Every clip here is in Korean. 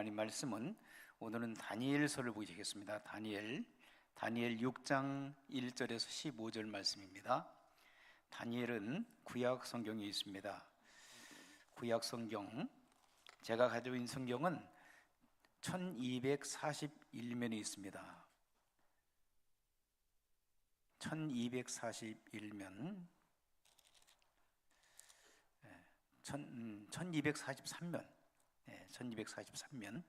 하나님 말씀은 오늘은 다니엘서를 보시겠습니다. 다니엘 6장 1절에서 15절 말씀입니다. 다니엘은 구약 성경에 있습니다. 구약 성경, 제가 가지고 있는 성경은 1241면에 있습니다. 1241면, 1243면, 1243면,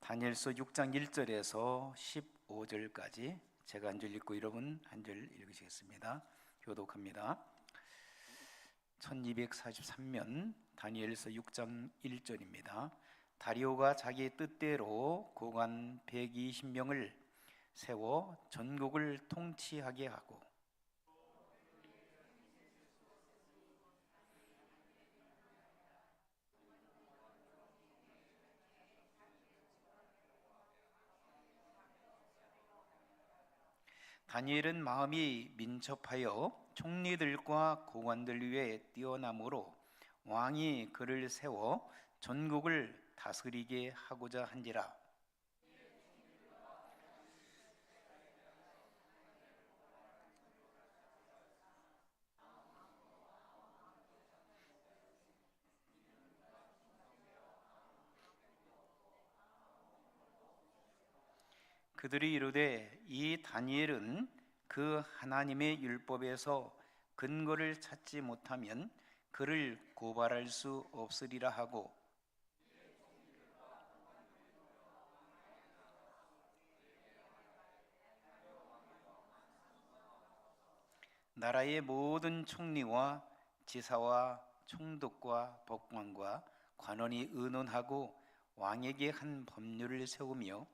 다니엘서 6장 1절에서 15절까지 제가 한 줄 읽고 여러분 한 줄 읽으시겠습니다. 교독합니다. 1243면 다니엘서 6장 1절입니다. 다리오가 자기 뜻대로 고관 120명을 세워 전국을 통치하게 하고 다니엘은 마음이 민첩하여 총리들과 고관들 위에 뛰어남으로 왕이 그를 세워 전국을 다스리게 하고자 한지라. 그들이 이르되 이 다니엘은 그 하나님의 율법에서 근거를 찾지 못하면 그를 고발할 수 없으리라 하고 나라의 모든 총리와 지사와 총독과 법관과 관원이 의논하고 왕에게 한 법률을 세우며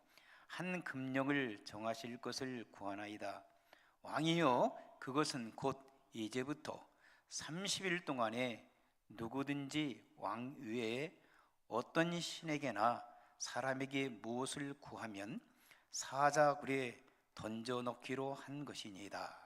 한 금령을 정하실 것을 구하나이다. 왕이여, 그것은 곧 이제부터 30일 동안에 누구든지 왕 외에 어떤 신에게나 사람에게 무엇을 구하면 사자굴에 던져 넣기로 한 것이니이다.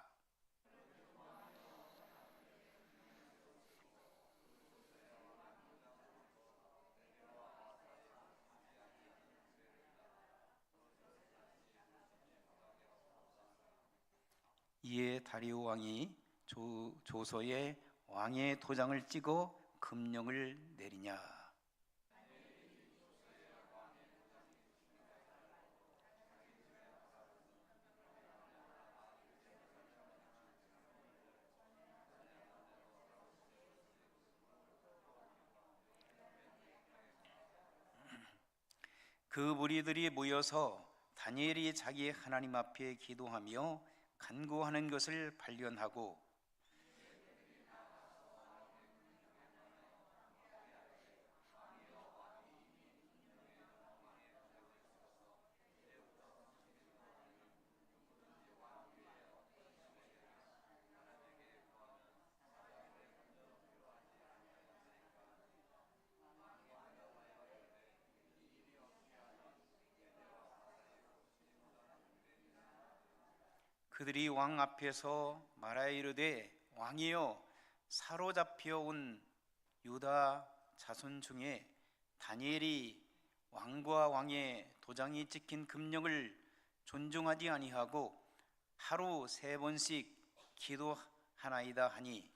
이에 다리오 왕이 조서에 왕의 도장을 찍어 금령을 내리냐. 그 무리들이 모여서 다니엘이 자기 하나님 앞에 기도하며 간구하는 것을 발견하고 그들이 왕 앞에서 말하여 이르되 왕이여, 사로잡혀 온 유다 자손 중에 다니엘이 왕과 왕의 도장이 찍힌 금령을 존중하지 아니하고 하루 3번씩 기도하나이다 하니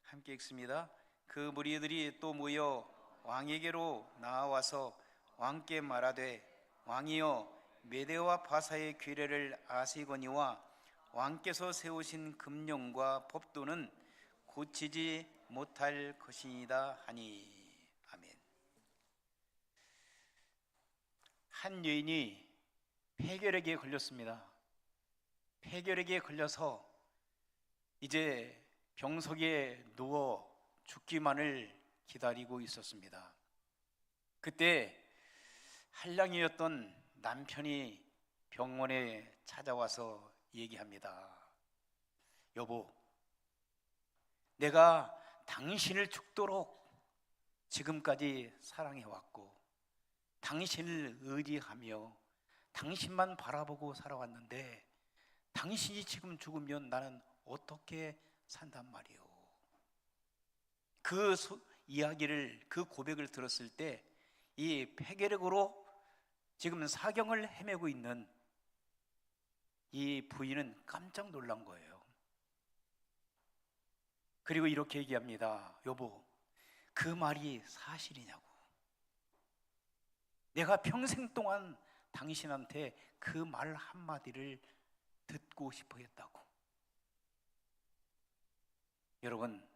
함께 읽습니다. 그 무리들이 또 모여 왕에게로 나와서 왕께 말하되 왕이여, 메대와 바사의 규례를 아시거니와 왕께서 세우신 금령과 법도는 고치지 못할 것이니이다 하니. 아멘. 한 여인이 폐결핵에 걸렸습니다. 폐결핵에 걸려서 이제 병석에 누워 죽기만을 기다리고 있었습니다. 그때 한량이었던 남편이 병원에 찾아와서 얘기합니다. 여보, 내가 당신을 죽도록 지금까지 사랑해왔고 당신을 의지하며 당신만 바라보고 살아왔는데 당신이 지금 죽으면 나는 어떻게 산단 말이오. 그 이야기를, 그 고백을 들었을 때 이 폐결핵으로 지금 사경을 헤매고 있는 이 부인은 깜짝 놀란 거예요. 그리고 이렇게 얘기합니다. 여보, 그 말이 사실이냐고. 내가 평생 동안 당신한테 그 말 한마디를 듣고 싶어 했다고. 여러분,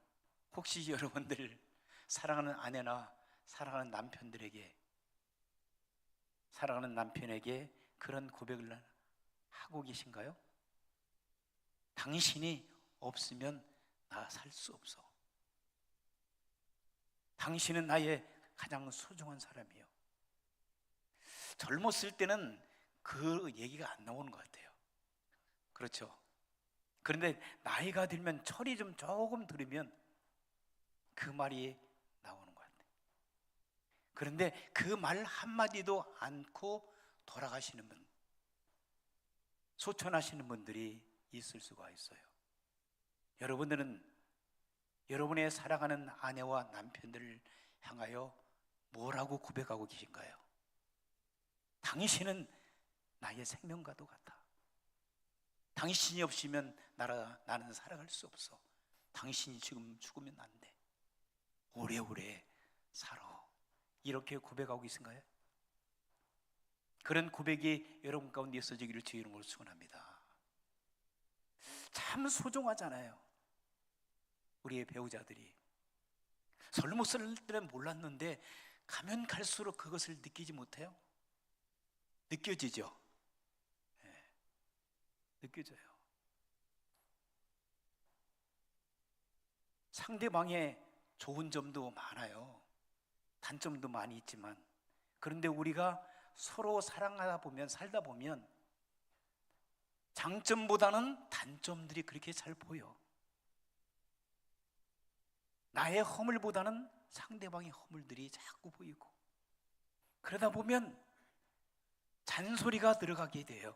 혹시 여러분들 사랑하는 아내나 사랑하는 남편에게 그런 고백을 하고 계신가요? 당신이 없으면 나 살 수 없어. 당신은 나의 가장 소중한 사람이요. 젊었을 때는 그 얘기가 안 나오는 것 같아요. 그렇죠? 그런데 나이가 들면 철이 좀 조금 들으면 그 말이 나오는 것 같아요. 그런데 그 말 한마디도 않고 돌아가시는 분, 소천하시는 분들이 있을 수가 있어요. 여러분들은 여러분의 사랑하는 아내와 남편들을 향하여 뭐라고 고백하고 계신가요? 당신은 나의 생명과도 같아. 당신이 없으면 나는 살아갈 수 없어. 당신이 지금 죽으면 안 돼. 오래오래 살아. 이렇게 고백하고 계신가요? 그런 고백이 여러분 가운데 있어지기를 주의 이름으로 축원합니다. 참 소중하잖아요. 우리의 배우자들이. 젊었을 때는 몰랐는데 가면 갈수록 그것을 느끼지 못해요? 느껴지죠? 네, 느껴져요. 상대방의 좋은 점도 많아요. 단점도 많이 있지만, 그런데 우리가 서로 사랑하다 보면, 살다 보면 장점보다는 단점들이 그렇게 잘 보여. 나의 허물보다는 상대방의 허물들이 자꾸 보이고, 그러다 보면 잔소리가 들어가게 돼요.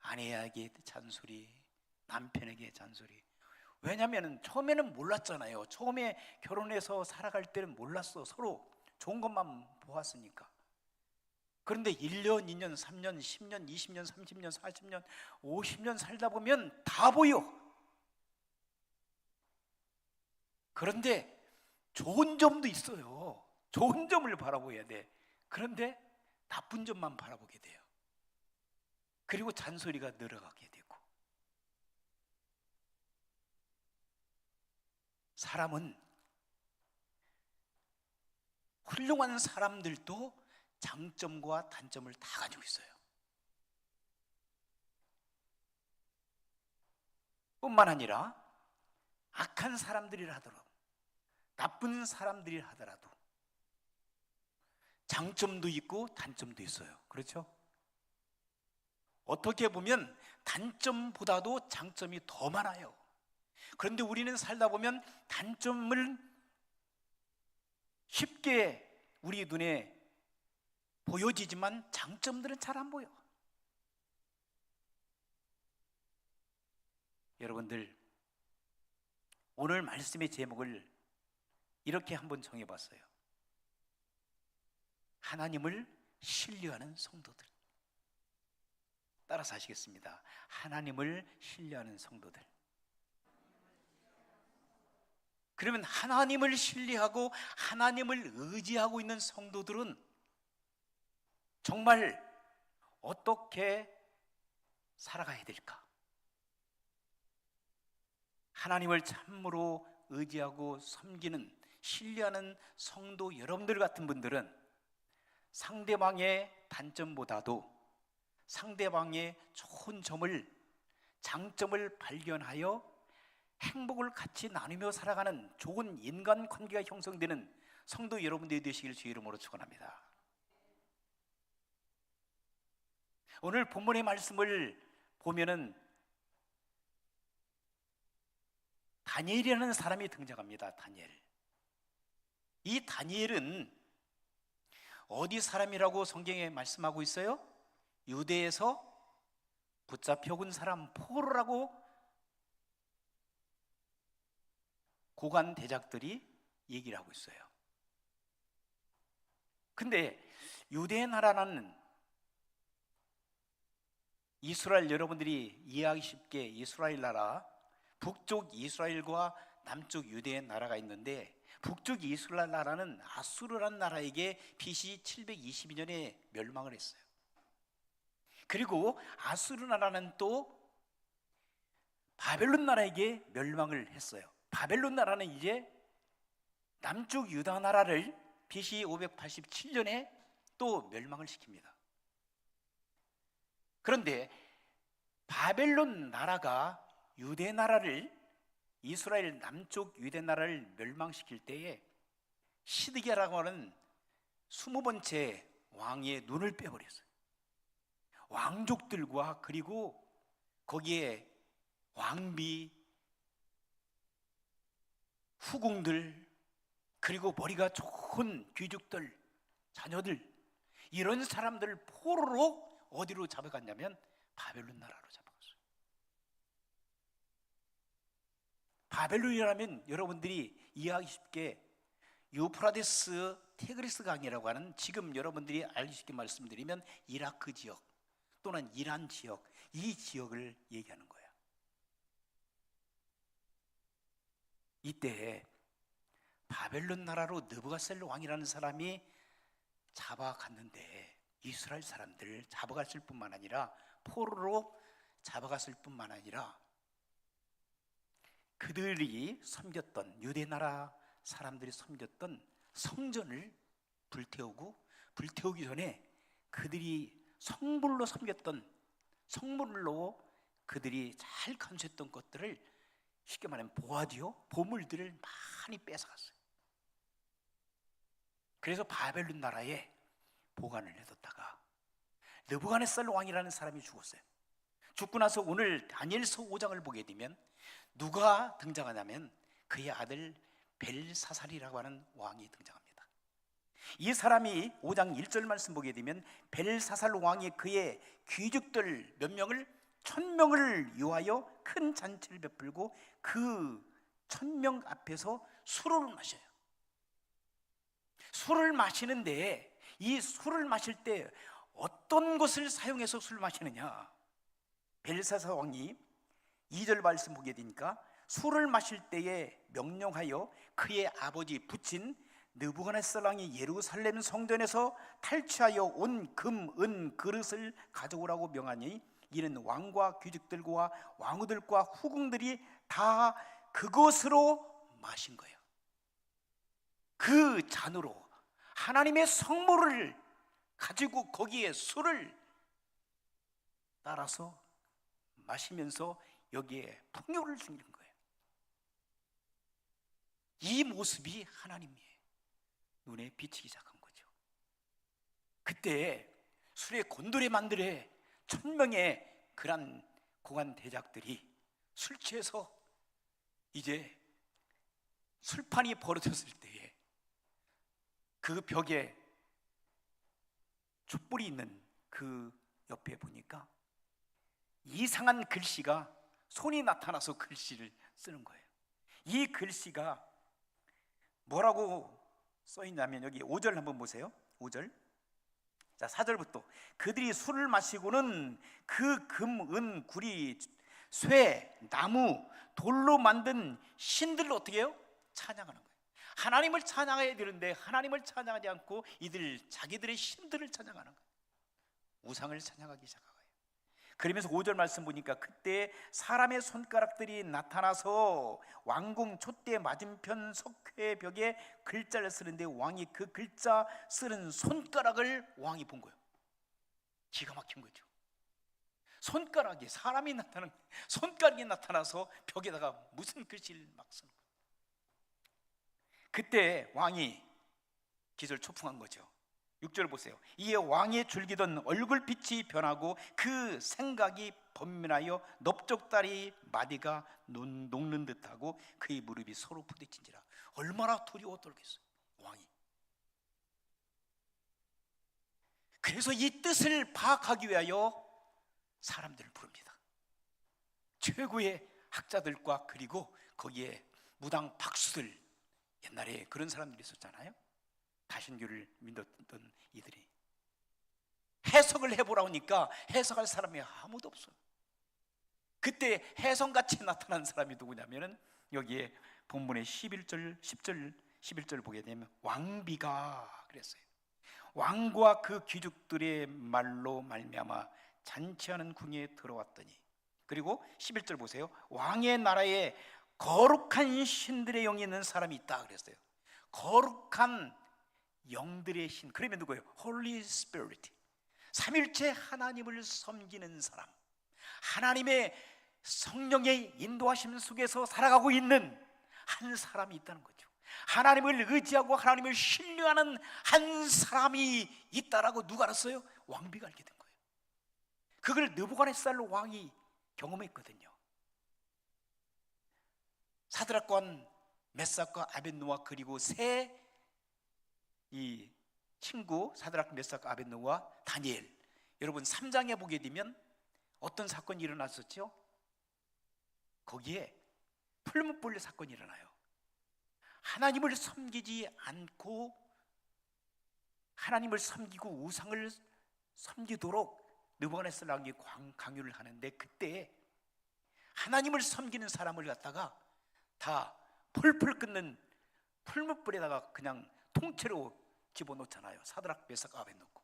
아내에게 잔소리, 남편에게 잔소리. 왜냐하면 처음에는 몰랐잖아요. 처음에 결혼해서 살아갈 때는 몰랐어. 서로 좋은 것만 보았으니까. 그런데 1년, 2년, 3년, 10년, 20년, 30년, 40년, 50년 살다 보면 다 보여. 그런데 좋은 점도 있어요. 좋은 점을 바라봐야 돼. 그런데 나쁜 점만 바라보게 돼요. 그리고 잔소리가 늘어가게 되고. 사람은, 훌륭한 사람들도 장점과 단점을 다 가지고 있어요. 뿐만 아니라 악한 사람들이라 하더라도, 나쁜 사람들이라 하더라도 장점도 있고 단점도 있어요. 그렇죠? 어떻게 보면 단점보다도 장점이 더 많아요. 그런데 우리는 살다 보면 단점을 쉽게 우리 눈에 보여지지만 장점들은 잘 안 보여. 여러분들, 오늘 말씀의 제목을 이렇게 한번 정해봤어요. 하나님을 신뢰하는 성도들. 따라서 하시겠습니다. 하나님을 신뢰하는 성도들. 그러면 하나님을 신뢰하고 하나님을 의지하고 있는 성도들은 정말 어떻게 살아가야 될까? 하나님을 참으로 의지하고 섬기는, 신뢰하는 성도 여러분들 같은 분들은 상대방의 단점보다도 상대방의 좋은 점을, 장점을 발견하여 행복을 같이 나누며 살아가는 좋은 인간관계가 형성되는 성도 여러분들이 되시길 주의 이름으로 축원합니다. 오늘 본문의 말씀을 보면은 다니엘이라는 사람이 등장합니다. 다니엘. 이 다니엘은 어디 사람이라고 성경에 말씀하고 있어요? 유대에서 붙잡혀 온 사람 포로라고 고관 대작들이 얘기를 하고 있어요. 근데 유대 나라는 이스라엘, 여러분들이 이해하기 쉽게 이스라엘 나라, 북쪽 이스라엘과 남쪽 유대 나라가 있는데, 북쪽 이스라엘 나라는 아수르라는 나라에게 BC 722년에 멸망을 했어요. 그리고 아수르 나라는 또 바벨론 나라에게 멸망을 했어요. 바벨론 나라는 이제 남쪽 유다 나라를 BC 587년에 또 멸망을 시킵니다. 그런데 바벨론 나라가 유대 나라를, 이스라엘 남쪽 유대 나라를 멸망시킬 때에 시드기야라고 하는 20번째 왕의 눈을 빼버렸어요. 왕족들과 그리고 거기에 왕비, 후궁들, 그리고 머리가 좋은 귀족들, 자녀들, 이런 사람들 포로로 어디로 잡아갔냐면 바벨론 나라로 잡아갔어요. 바벨론이라면 여러분들이 이해하기 쉽게 유프라데스 티그리스 강이라고 하는, 지금 여러분들이 알기 쉽게 말씀드리면 이라크 지역 또는 이란 지역, 이 지역을 얘기하는 거예요. 이때 바벨론 나라로 느부갓네살 왕이라는 사람이 잡아갔는데, 이스라엘 사람들 잡아갔을 뿐만 아니라 포로로 잡아갔을 뿐만 아니라 그들이 섬겼던, 유대 나라 사람들이 섬겼던 성전을 불태우기 전에 그들이 성물로 섬겼던, 성물로 그들이 잘 간수했던 것들을, 쉽게 말하면 보물들을 많이 뺏어갔어요. 그래서 바벨론 나라에 보관을 해뒀다가 느부갓네살 왕이라는 사람이 죽었어요. 죽고 나서 오늘 다니엘서 5장을 보게 되면 누가 등장하냐면 그의 아들 벨사살이라고 하는 왕이 등장합니다. 이 사람이 5장 1절 말씀 보게 되면 벨사살 왕이 그의 귀족들 몇 명을, 1000명을 유하여 큰 잔치를 베풀고 그 1000명 앞에서 술을 마셔요. 술을 마시는데 이 술을 마실 때 어떤 것을 사용해서 술을 마시느냐? 벨사살 왕이 2절 말씀 보게 되니까 술을 마실 때에 명령하여 그의 아버지 부친 느부갓네살 왕이 예루살렘 성전에서 탈취하여 온 금, 은 그릇을 가져오라고 명하니 이는 왕과 귀족들과 왕후들과 후궁들이 다 그것으로 마신 거예요. 그 잔으로 하나님의 성물을 가지고 거기에 술을 따라서 마시면서 여기에 풍요를 즐기는 거예요. 이 모습이 하나님의 눈에 비치기 시작한 거죠. 그때 술에 곤드레 만드레 1000명의 그런 고관 대작들이 술 취해서 이제 술판이 벌어졌을 때에 그 벽에 촛불이 있는 그 옆에 보니까 이상한 글씨가, 손이 나타나서 글씨를 쓰는 거예요. 이 글씨가 뭐라고 써있냐면 여기 5절 한번 보세요. 5절. 자, 4절부터 그들이 술을 마시고는 그 금, 은, 구리, 쇠, 나무, 돌로 만든 신들을 어떻게 해요? 찬양하는 거예요. 하나님을 찬양해야 되는데 하나님을 찬양하지 않고 이들 자기들의 신들을 찬양하는 거예요. 우상을 찬양하기 시작한 거예요. 그러면서 5절 말씀 보니까 그때 사람의 손가락들이 나타나서 왕궁 촛대 맞은편 석회 벽에 글자를 쓰는데 왕이 그 글자 쓰는 손가락을 왕이 본 거예요. 기가 막힌 거죠. 손가락이, 사람이 나타나는, 손가락이 나타나서 벽에다가 무슨 글씨를 막 쓰는 거예요. 그때 왕이 기절초풍한 거죠. 6절 보세요. 이에 왕의 줄기던 얼굴빛이 변하고 그 생각이 번민하여 넓적다리 마디가 녹는 듯하고 그의 무릎이 서로 부딪힌지라. 얼마나 두려워 떨겠어요 왕이. 그래서 이 뜻을 파악하기 위하여 사람들을 부릅니다. 최고의 학자들과 그리고 거기에 무당 박수들, 옛날에 그런 사람들이 있었잖아요. 가신교를 믿었던 이들이 해석을 해보라 하니까 해석할 사람이 아무도 없어요. 그때 혜성같이 나타난 사람이 누구냐면은 여기에 본문의 11절, 10절, 11절 보게 되면 왕비가 그랬어요. 왕과 그 귀족들의 말로 말미암아 잔치하는 궁에 들어왔더니, 그리고 11절 보세요. 왕의 나라에 거룩한 신들의 영이 있는 사람이 있다 그랬어요. 거룩한 영들의 신, 그러면 누구예요? Holy Spirit, 삼일체 하나님을 섬기는 사람, 하나님의 성령의 인도하심 속에서 살아가고 있는 한 사람이 있다는 거죠. 하나님을 의지하고 하나님을 신뢰하는 한 사람이 있다라고 누가 알았어요? 왕비가 알게 된 거예요. 그걸 느부갓네살 왕이 경험했거든요. 사드락과 메삭과 아벳노아, 그리고 세 이 친구 사드락, 메삭, 아벳노아, 다니엘, 여러분 3장에 보게 되면 어떤 사건이 일어났었죠? 거기에 풀무불 사건이 일어나요. 하나님을 섬기지 않고 하나님을 섬기고 우상을 섬기도록 느부갓네살 왕이 강요를 하는데, 그때 하나님을 섬기는 사람을 갖다가 다 펄펄 끓는 풀무불에다가 그냥 통째로 집어넣잖아요. 사드락, 메삭, 아벳노고.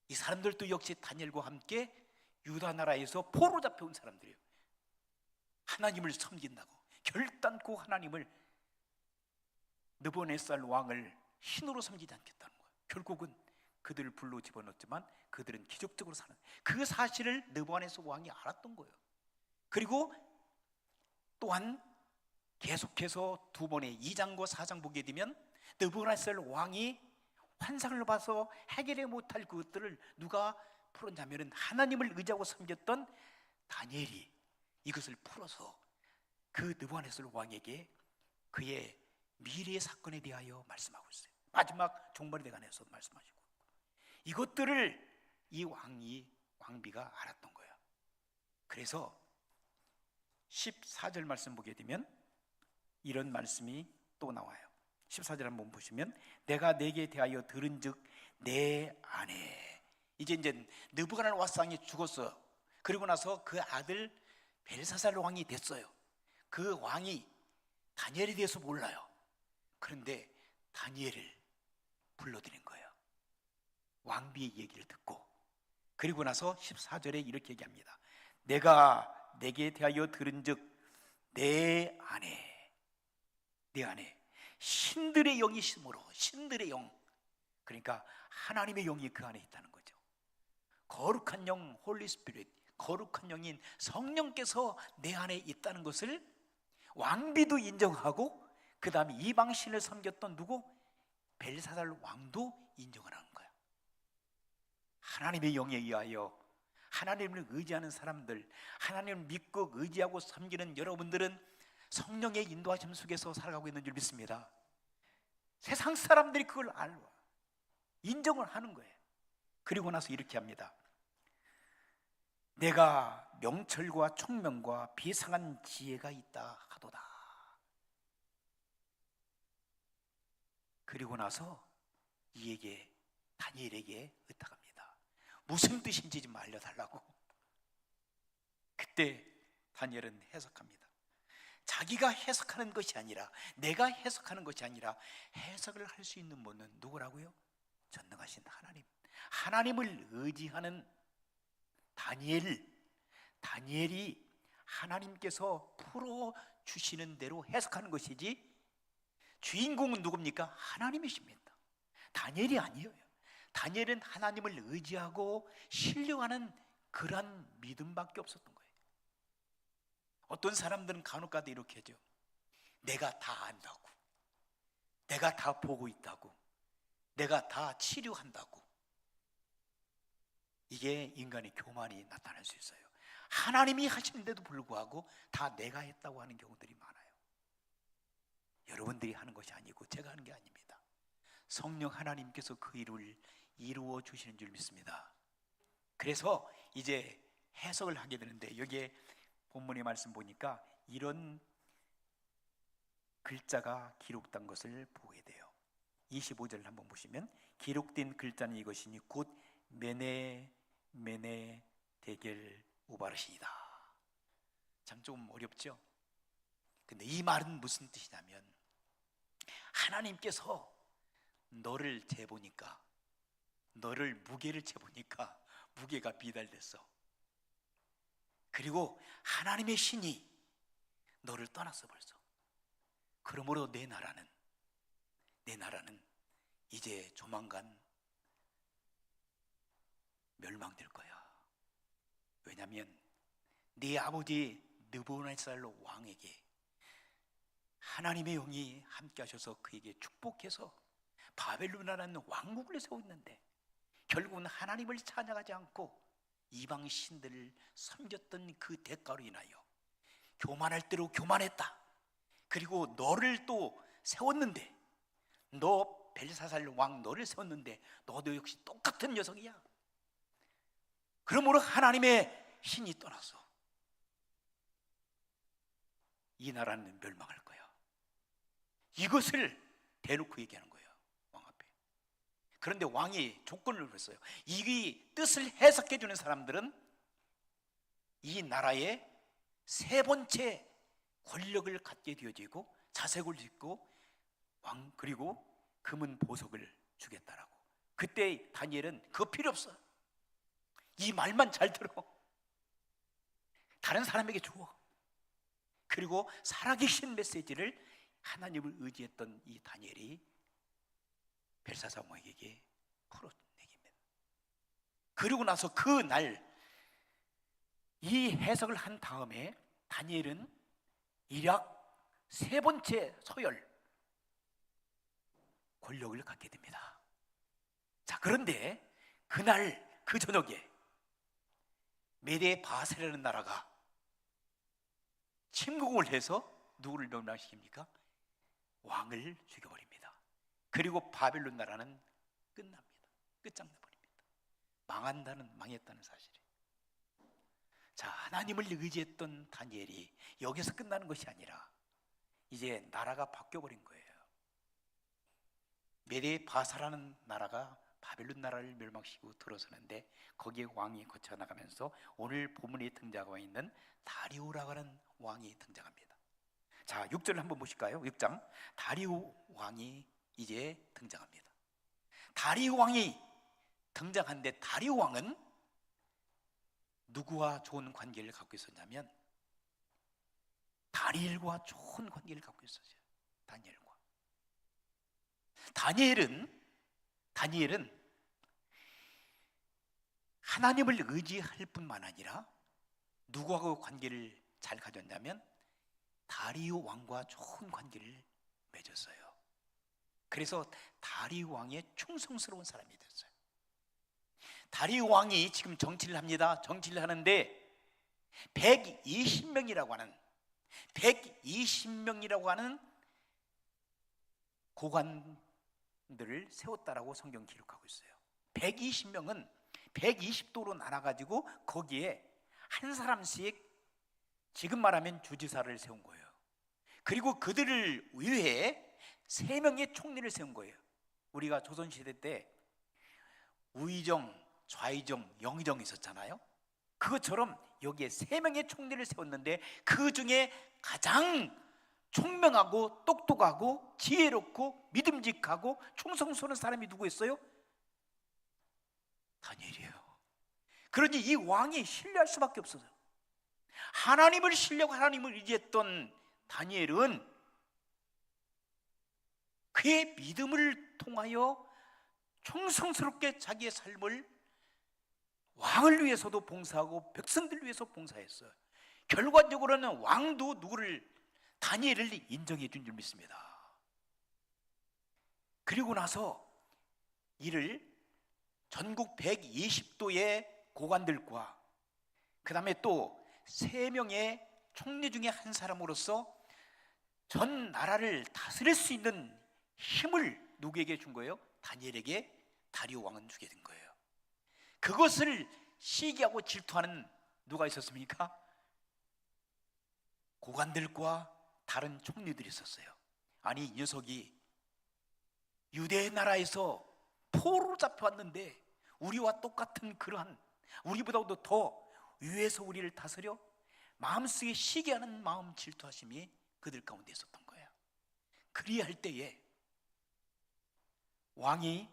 이 사람들도 역시 다니엘과 함께 유다 나라에서 포로 잡혀온 사람들이에요. 하나님을 섬긴다고 결단코 하나님을, 느부갓네살 왕을 신으로 섬기지 않겠다는 거예요. 결국은 그들을 불로 집어넣었지만 그들은 기적적으로 사는, 그 사실을 느부갓네살 왕이 알았던 거예요. 그리고 또한 계속해서 두 번의 2장과 4장 보게 되면 느부갓네살 왕이 환상을 봐서 해결해 못할 그것들을 누가 풀었냐면은 하나님을 의지하고 섬겼던 다니엘이 이것을 풀어서 그 느부갓네살 왕에게 그의 미래의 사건에 대하여 말씀하고 있어요. 마지막 종말에 관해서 말씀하시고, 이것들을 이 왕비가 알았던 거예요. 그래서 14절 말씀 보게 되면 이런 말씀이 또 나와요. 14절 한번 보시면, 내가 내게 대하여 들은즉 내 아내, 이제 느부갓네살 왕이 죽었어요. 그리고 나서 그 아들 벨사살 왕이 됐어요. 그 왕이 다니엘에 대해서 몰라요. 그런데 다니엘을 불러들인 거예요. 왕비의 얘기를 듣고. 그리고 나서 14절에 이렇게 얘기합니다. 내가 내게 대하여 들은즉 내 안에, 내 안에 신들의 영이 있으므로, 신들의 영, 그러니까 하나님의 영이 그 안에 있다는 거죠. 거룩한 영, 홀리 스피릿, 거룩한 영인 성령께서 내 안에 있다는 것을 왕비도 인정하고, 그 다음에 이방신을 섬겼던 누구? 벨사살 왕도 인정을 하는 거야. 하나님의 영에 의하여 하나님을 의지하는 사람들, 하나님을 믿고 의지하고 섬기는 여러분들은 성령의 인도하심 속에서 살아가고 있는 줄 믿습니다. 세상 사람들이 그걸 알고 인정을 하는 거예요. 그리고 나서 이렇게 합니다. 내가 명철과 총명과 비상한 지혜가 있다 하도다. 그리고 나서 이에게, 다니엘에게 의탁합니다. 무슨 뜻인지 좀 알려달라고. 그때 다니엘은 해석합니다. 자기가 해석하는 것이 아니라, 내가 해석하는 것이 아니라 해석을 할 수 있는 분은 누구라고요? 전능하신 하나님, 하나님을 의지하는 다니엘이 하나님께서 풀어주시는 대로 해석하는 것이지, 주인공은 누굽니까? 하나님이십니다. 다니엘이 아니에요. 다니엘은 하나님을 의지하고 신뢰하는 그러한 믿음밖에 없었던 거예요. 어떤 사람들은 간혹가다 이렇게 하죠. 내가 다 안다고, 내가 다 보고 있다고, 내가 다 치료한다고. 이게 인간의 교만이 나타날 수 있어요. 하나님이 하시는데도 불구하고 다 내가 했다고 하는 경우들이 많아요. 여러분들이 하는 것이 아니고 제가 하는 게 아닙니다. 성령 하나님께서 그 일을 이루어 주시는 줄 믿습니다. 그래서 이제 해석을 하게 되는데, 여기에 본문의 말씀 보니까 이런 글자가 기록된 것을 보게 돼요. 25절 한번 보시면, 기록된 글자는 이것이니 곧 메네 데겔 우바르시이다. 참 좀 어렵죠? 근데 이 말은 무슨 뜻이냐면, 하나님께서 너를 재보니까, 너를 무게를 재보니까 무게가 비달됐어. 그리고 하나님의 신이 너를 떠났어 벌써. 그러므로 내 나라는 이제 조만간 멸망될 거야. 왜냐하면 네 아버지 느부갓네살 왕에게 하나님의 영이 함께 하셔서 그에게 축복해서 바벨론이라는 왕국을 세웠는데, 결국은 하나님을 찬양하지 않고 이방 신들을 섬겼던 그 대가로 인하여 교만할 대로 교만했다. 그리고 너를 또 세웠는데, 너 벨사살 왕 너를 세웠는데 너도 역시 똑같은 녀석이야. 그러므로 하나님의 신이 떠나서 이 나라는 멸망할 거야. 이것을 대놓고 얘기하는 거예요, 왕 앞에. 그런데 왕이 조건을 했어요. 이 뜻을 해석해 주는 사람들은 이 나라의 세 번째 권력을 갖게 되어지고 자색을 짓고 왕, 그리고 금은 보석을 주겠다라고. 그때 다니엘은 그거 필요 없어. 이 말만 잘 들어. 다른 사람에게 줘. 그리고 살아계신 메시지를 하나님을 의지했던 이 다니엘이 벨사살 왕에게 풀어내깁니다. 그리고 나서 그 날 이 해석을 한 다음에 다니엘은 일약 세 번째 서열 권력을 갖게 됩니다. 자, 그런데 그날 그 저녁에 메데 바세라는 나라가 침공을 해서 누구를 멸망시킵니까? 왕을 죽여버립니다. 그리고 바벨론 나라는 끝납니다. 끝장나버립니다. 망했다는 사실이에요. 자, 하나님을 의지했던 다니엘이 여기서 끝나는 것이 아니라 이제 나라가 바뀌어버린 거예요. 메데 바사라는 나라가 바벨론 나라를 멸망시키고 들어서는데, 거기에 왕이 거쳐나가면서 오늘 본문에 등장하고 있는 다리오라고 하는 왕이 등장합니다. 자, 6절을 한번 보실까요? 6장. 다리오 왕이 이제 등장합니다. 다리오 왕이 등장하는데, 다리오 왕은 누구와 좋은 관계를 갖고 있었냐면 다니엘과 좋은 관계를 갖고 있었어요. 다니엘은 하나님을 의지할 뿐만 아니라 누구하고 관계를 잘 가졌냐면 다리오 왕과 좋은 관계를 맺었어요. 그래서 다리오 왕의 충성스러운 사람이 됐어요. 다리오 왕이 지금 정치를 합니다. 정치를 하는데 120명이라고 하는 고관들을 세웠다라고 성경 기록하고 있어요. 120명은 120도로 나눠가지고 거기에 한 사람씩, 지금 말하면 주지사를 세운 거예요. 그리고 그들을 위해 3명의 총리를 세운 거예요. 우리가 조선시대 때 우의정, 좌의정, 영의정이 있었잖아요. 그것처럼 여기에 3명의 총리를 세웠는데, 그 중에 가장 총명하고 똑똑하고 지혜롭고 믿음직하고 충성스러운 사람이 누구였어요? 다니엘이에요. 그러니 이 왕이 신뢰할 수밖에 없어요. 하나님을 신뢰하고 하나님을 의지했던 다니엘은 그의 믿음을 통하여 충성스럽게 자기의 삶을 왕을 위해서도 봉사하고 백성들 위해서 봉사했어요. 결과적으로는 왕도 다니엘을 인정해 준 줄 믿습니다. 그리고 나서 이를 전국 120도의 고관들과 그 다음에 또 3명의 총리 중에 한 사람으로서 전 나라를 다스릴 수 있는 힘을 누구에게 준 거예요? 다니엘에게 다리오 왕은 죽게 된 거예요. 그것을 시기하고 질투하는 누가 있었습니까? 고관들과 다른 총리들이 있었어요. 아니, 이 녀석이 유대 나라에서 포로로 잡혀왔는데 우리와 똑같은 그러한, 우리보다도 더 위에서 우리를 다스려 마음속에 시기하는 마음, 질투하심이 그들 가운데 있었던 거예요. 그리할 때에 왕이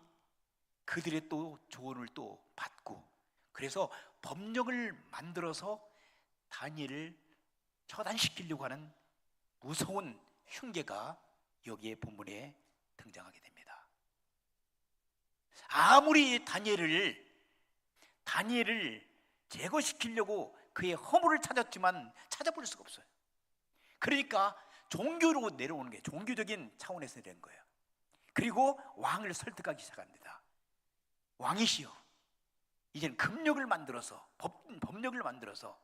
그들의 또 조언을 또 받고, 그래서 법령을 만들어서 다니엘을 처단시키려고 하는 무서운 흉계가 여기에 본문에 등장하게 됩니다. 아무리 다니엘을 제거시키려고 그의 허물을 찾았지만 찾아볼 수가 없어요. 그러니까 종교로 내려오는 게, 종교적인 차원에서 된 거예요. 그리고 왕을 설득하기 시작합니다. 왕이시여, 이제는 금령을 만들어서, 법령을 만들어서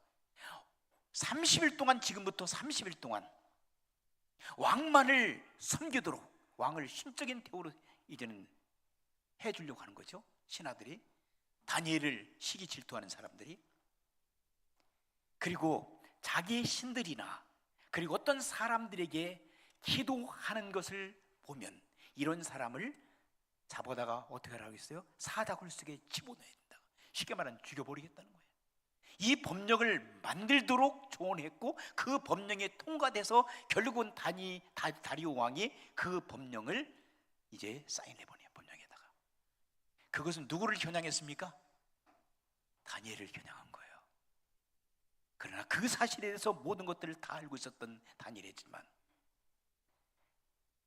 30일 동안, 지금부터 30일 동안 왕만을 섬기도록 왕을 신적인 대우로 이제는 해주려고 하는 거죠. 신하들이, 다니엘을 시기 질투하는 사람들이. 그리고 자기의 신들이나 그리고 어떤 사람들에게 기도하는 것을 보면 이런 사람을 잡아다가 어떻게 하라고 했어요? 사자굴 속에 집어넣어야 된다. 쉽게 말하면 죽여버리겠다는 거예요. 이 법령을 만들도록 조언했고, 그 법령에 통과돼서 결국은 다리오 왕이 그 법령을 이제 사인해버려요. 법령에다가. 그것은 누구를 겨냥했습니까? 다니엘을 겨냥한 거예요. 그러나 그 사실에 대해서 모든 것들을 다 알고 있었던 다니엘이지만,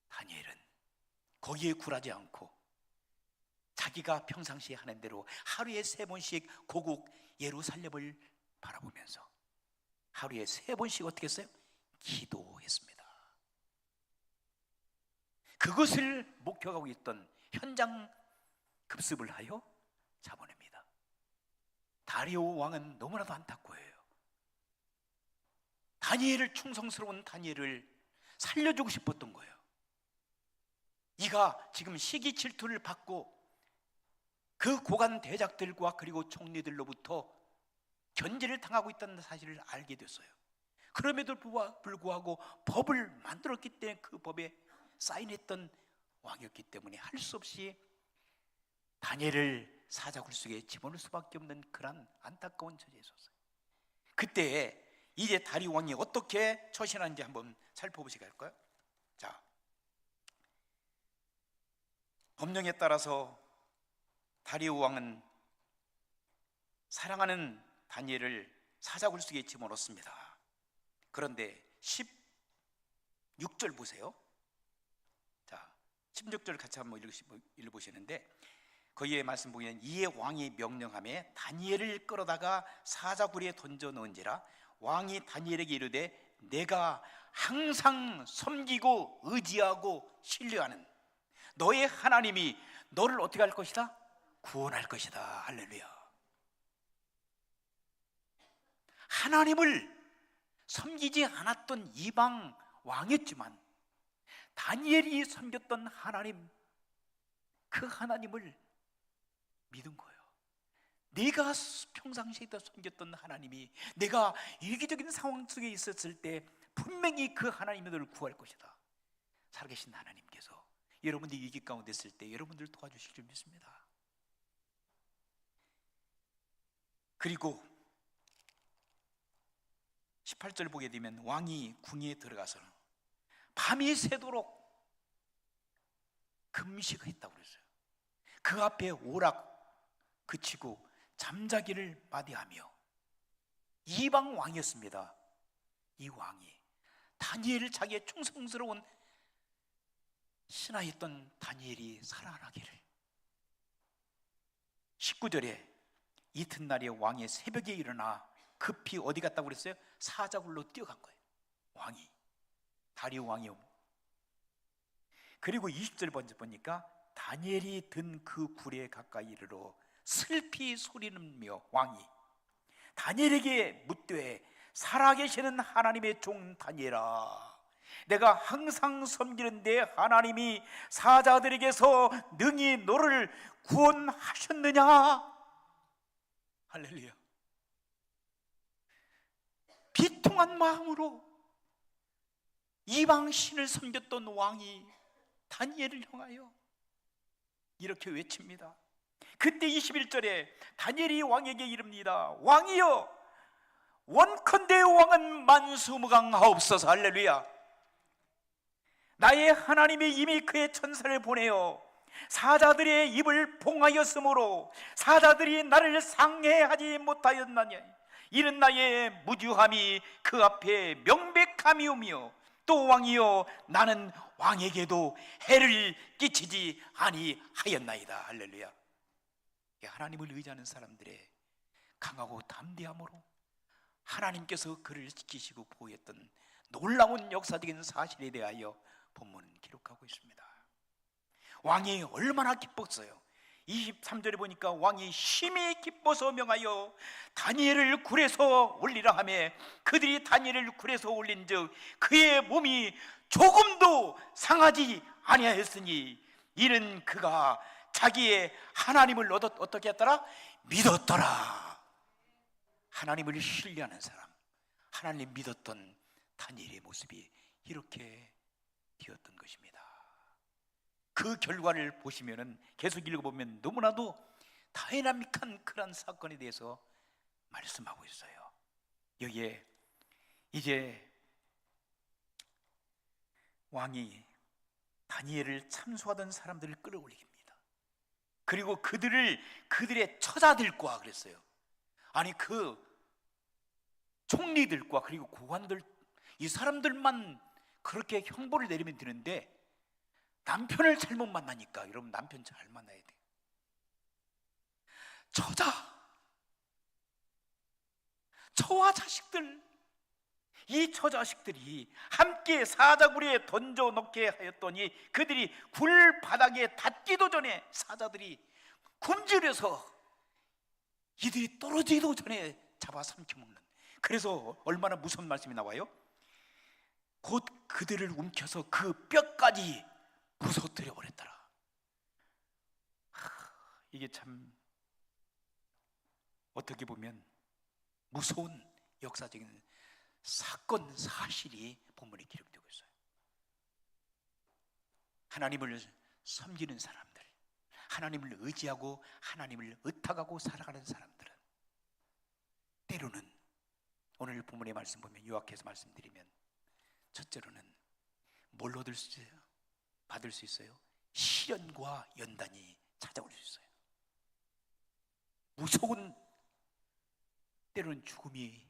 다니엘은 거기에 굴하지 않고 자기가 평상시에 하는 대로 하루에 3번씩 고국 예루살렘을 바라보면서 하루에 3번씩 어떻게 했어요? 기도했습니다. 그것을 목격하고 있던 현장 급습을 하여 잡아냅니다. 다리오 왕은 너무나도 안타까워해요. 다니엘을, 충성스러운 다니엘을 살려주고 싶었던 거예요. 이가 지금 시기 질투를 받고 그 고관 대작들과 그리고 총리들로부터 견제를 당하고 있다는 사실을 알게 됐어요. 그럼에도 불구하고 법을 만들었기 때문에 그 법에 사인했던 왕이었기 때문에 할 수 없이 다니엘을 사자굴 속에 집어넣을 수밖에 없는 그런 안타까운 처지에 있었어요. 그때 이제 다리오 왕이 어떻게 처신하는지 한번 살펴보시게 할까요? 자, 법령에 따라서 다리오 왕은 사랑하는 다니엘을 사자굴 속에 집어넣습니다. 그런데 16절 보세요. 자, 16절 같이 한번 읽어보시는데, 거기에 말씀 보면 이에 왕이 명령하며 다니엘을 끌어다가 사자굴에 던져 넣은지라 왕이 다니엘에게 이르되 내가 항상 섬기고 의지하고 신뢰하는 너의 하나님이 너를 어떻게 할 것이다? 구원할 것이다. 할렐루야. 하나님을 섬기지 않았던 이방 왕이었지만 다니엘이 섬겼던 하나님, 그 하나님을 믿은 거예요. 내가 평상시에 섬겼던 하나님이 내가 위기적인 상황 속에 있었을 때 분명히 그 하나님이 너를 구할 것이다. 살아계신 하나님께서 여러분들이 위기 가운데 있을 때 여러분들을 도와주실 줄 믿습니다. 그리고 18절 보게 되면 왕이 궁에 들어가서 밤이 새도록 금식을 했다고 그랬어요. 그 앞에 오락 그치고 잠자기를 마디하며, 이방 왕이었습니다. 이 왕이 다니엘을 자기의 충성스러운 신하였던 다니엘이 살아나기를, 19절에 이튿날에 왕이 새벽에 일어나 급히 어디 갔다고 그랬어요? 사자굴로 뛰어간 거예요. 왕이, 다리오 왕이요. 그리고 20절 먼저 보니까 다니엘이 든 그 굴에 가까이 이르러 슬피 소리내며 왕이 다니엘에게 묻되 살아계시는 하나님의 종 다니엘아, 내가 항상 섬기는데 하나님이 사자들에게서 능히 너를 구원하셨느냐? 할렐루야. 비통한 마음으로 이방 신을 섬겼던 왕이 다니엘을 향하여 이렇게 외칩니다. 그때 21절에 다니엘이 왕에게 이릅니다. 왕이여, 원컨대 왕은 만수무강하옵소서. 할렐루야. 나의 하나님이 이미 그의 천사를 보내어 사자들의 입을 봉하였으므로 사자들이 나를 상해하지 못하였나니 이는 나의 무주함이 그 앞에 명백함이오며 또 왕이여, 나는 왕에게도 해를 끼치지 아니하였나이다. 할렐루야. 하나님을 의지하는 사람들의 강하고 담대함으로 하나님께서 그를 지키시고 보호했던 놀라운 역사적인 사실에 대하여 본문은 기록하고 있습니다. 왕이 얼마나 기뻤어요. 23절에 보니까 왕이 심히 기뻐서 명하여 다니엘을 굴에서 올리라 하매 그들이 다니엘을 굴에서 올린즉 그의 몸이 조금도 상하지 아니하였으니 이는 그가 자기의 하나님을 어떻게 했더라? 믿었더라. 하나님을 신뢰하는 사람, 하나님 믿었던 다니엘의 모습이 이렇게 되었던 것입니다. 그 결과를 보시면은 계속 읽어보면 너무나도 다이나믹한 그런 사건에 대해서 말씀하고 있어요. 여기에 이제 왕이 다니엘을 참소하던 사람들을 끌어올립니다. 그리고 그들의 처자들과 그랬어요. 아니 그 총리들과 그리고 고관들, 이 사람들만 그렇게 형벌을 내리면 되는데 남편을 잘못 만나니까, 여러분 남편 잘 만나야 돼요. 저와 자식들, 이 처자식들이 함께 사자굴에 던져 넣게 하였더니 그들이 굴 바닥에 닿기도 전에 사자들이 굶주려서 이들이 떨어지기도 전에 잡아 삼켜먹는, 그래서 얼마나 무서운 말씀이 나와요? 곧 그들을 움켜서 그 뼈까지 부서뜨려 버렸더라. 이게 참 어떻게 보면 무서운 역사적인 사건, 사실이 본문에 기록되고 있어요. 하나님을 섬기는 사람들, 하나님을 의지하고 하나님을 의탁하고 살아가는 사람들은 때로는 오늘 본문의 말씀 보면 요약해서 말씀드리면 첫째로는 뭘 얻을 수 있어요? 받을 수 있어요? 시련과 연단이 찾아올 수 있어요. 무서운 때로는 죽음이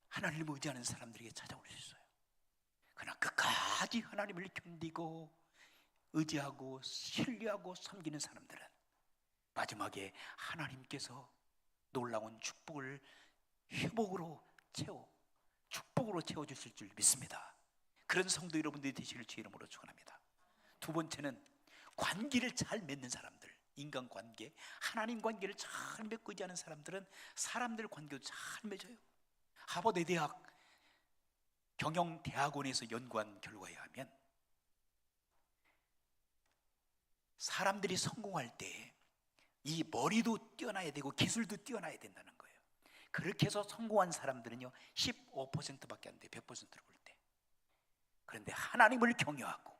하나님을 의지하는 사람들에게 찾아올 수 있어요. 그러나 끝까지 하나님을 견디고 의지하고 신뢰하고 섬기는 사람들은 마지막에 하나님께서 놀라운 축복을 축복으로 채워주실 줄 믿습니다. 그런 성도 여러분들이 되시길 주의 이름으로 축원합니다. 두 번째는 관계를 잘 맺는 사람들, 인간관계, 하나님 관계를 잘 맺고 있지 않은 사람들은 사람들 관계도 잘 맺어요. 하버드 대학 경영대학원에서 연구한 결과에 하면 사람들이 성공할 때 이 머리도 뛰어나야 되고 기술도 뛰어나야 된다는 거예요. 그렇게 해서 성공한 사람들은요 15%밖에 안 돼, 100%를 볼 때. 그런데 하나님을 경외하고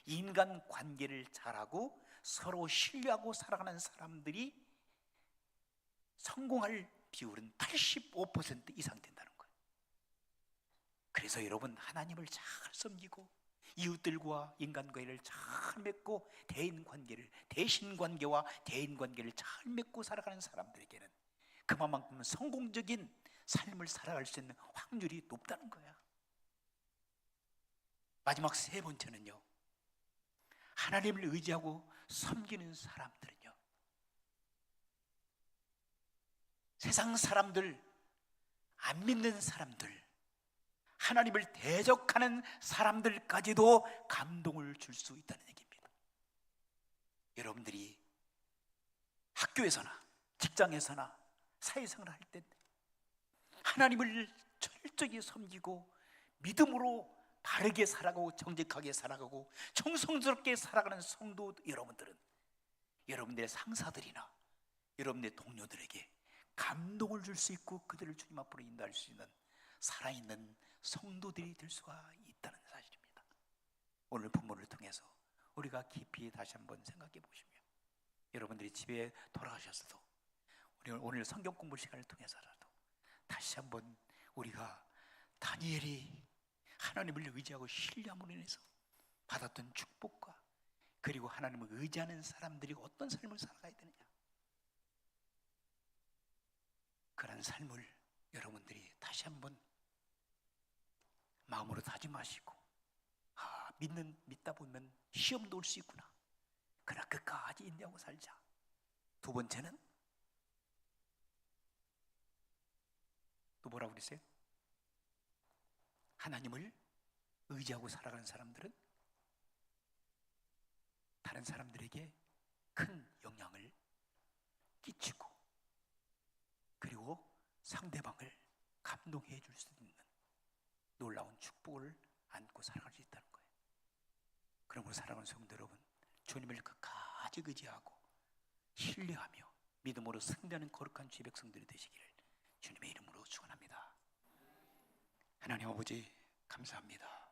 인간 관계를 잘하고 서로 신뢰하고 살아가는 사람들이 성공할 비율은 85% 이상 된다는 거예요. 그래서 여러분 하나님을 잘 섬기고 이웃들과 인간관계를 잘 맺고 대신관계와 대인관계를 잘 맺고 살아가는 사람들에게는 그만큼 성공적인 삶을 살아갈 수 있는 확률이 높다는 거야. 마지막 세 번째는요, 하나님을 의지하고 섬기는 사람들은요, 세상 사람들, 안 믿는 사람들, 하나님을 대적하는 사람들까지도 감동을 줄 수 있다는 얘기입니다. 여러분들이 학교에서나 직장에서나 사회생활을 할 때 하나님을 철저히 섬기고 믿음으로 바르게 살아가고 정직하게 살아가고 정성스럽게 살아가는 성도 여러분들은 여러분들의 상사들이나 여러분들의 동료들에게 감동을 줄 수 있고 그들을 주님 앞으로 인도할 수 있는 살아있는 성도들이 될 수가 있다는 사실입니다. 오늘 본문을 통해서 우리가 깊이 다시 한번 생각해 보시며 여러분들이 집에 돌아가셨어도 오늘 성경 공부 시간을 통해서라도 다시 한번 우리가 다니엘이 하나님을 의지하고 신뢰함으로 인해서 받았던 축복과 그리고 하나님을 의지하는 사람들이 어떤 삶을 살아가야 되느냐, 그런 삶을 여러분들이 다시 한번 마음으로 다짐하시고, 믿다 보면 시험도 올 수 있구나, 그러나 끝까지 인내하고 살자. 두 번째는 또 뭐라고 그랬어요? 하나님을 의지하고 살아가는 사람들은 다른 사람들에게 큰 영향을 끼치고 그리고 상대방을 감동해 줄 수 있는 놀라운 축복을 안고 살아갈 수 있다는 거예요. 그러므로 사랑하는 성도 여러분, 주님을 끝까지 의지하고 신뢰하며 믿음으로 승리하는 거룩한 주의 백성들이 되시기를 주님의 이름으로 축원합니다. 하나님 아버지 감사합니다.